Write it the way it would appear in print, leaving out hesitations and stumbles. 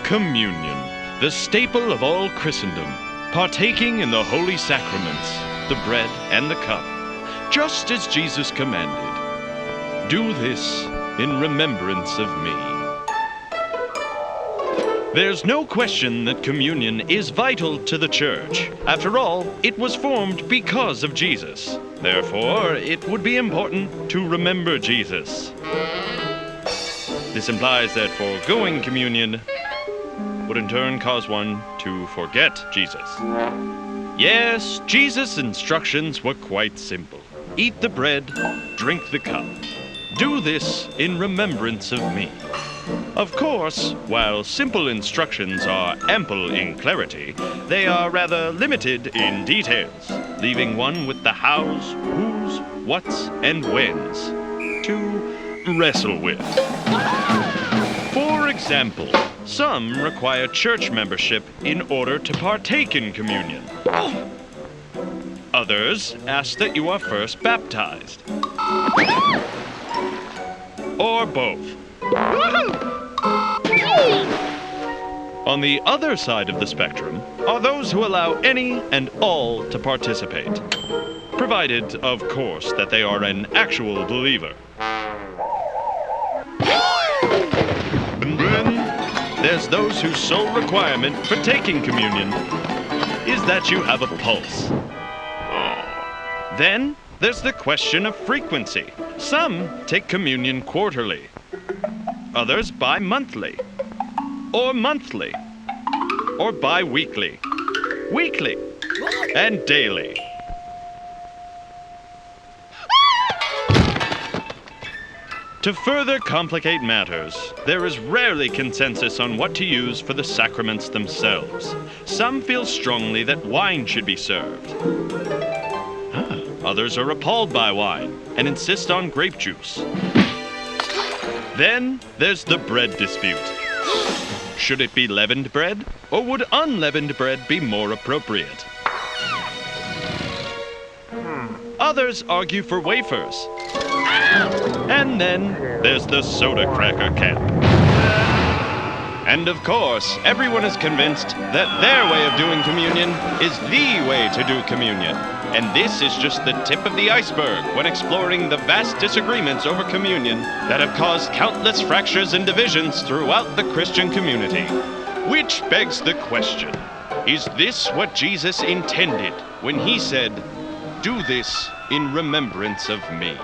Communion, the staple of all Christendom, partaking in the holy sacraments, the bread and the cup, just as Jesus commanded. Do this in remembrance of me. There's no question that communion is vital to the church. After all, it was formed because of Jesus. Therefore, it would be important to remember Jesus. This implies that foregoing communion would in turn cause one to forget Jesus. Yes, Jesus' instructions were quite simple. Eat the bread, drink the cup. Do this in remembrance of me. Of course, while simple instructions are ample in clarity, they are rather limited in details, leaving one with the hows, whos, whats, and whens to wrestle with. For example, some require church membership in order to partake in communion. Others ask that you are first baptized. Or both. On the other side of the spectrum are those who allow any and all to participate, provided, of course, that they are an actual believer. And then there's those whose sole requirement for taking communion is that you have a pulse. Then there's the question of frequency. Some take communion quarterly, others bi-monthly, or monthly, or bi-weekly, weekly, and daily. To further complicate matters, there is rarely consensus on what to use for the sacraments themselves. Some feel strongly that wine should be served. Others are appalled by wine and insist on grape juice. Then there's the bread dispute. Should it be leavened bread, or would unleavened bread be more appropriate? Others argue for wafers. And then there's the soda cracker camp. And of course, everyone is convinced that their way of doing communion is the way to do communion. And this is just the tip of the iceberg when exploring the vast disagreements over communion that have caused countless fractures and divisions throughout the Christian community. Which begs the question, is this what Jesus intended when he said, "Do this in remembrance of me"?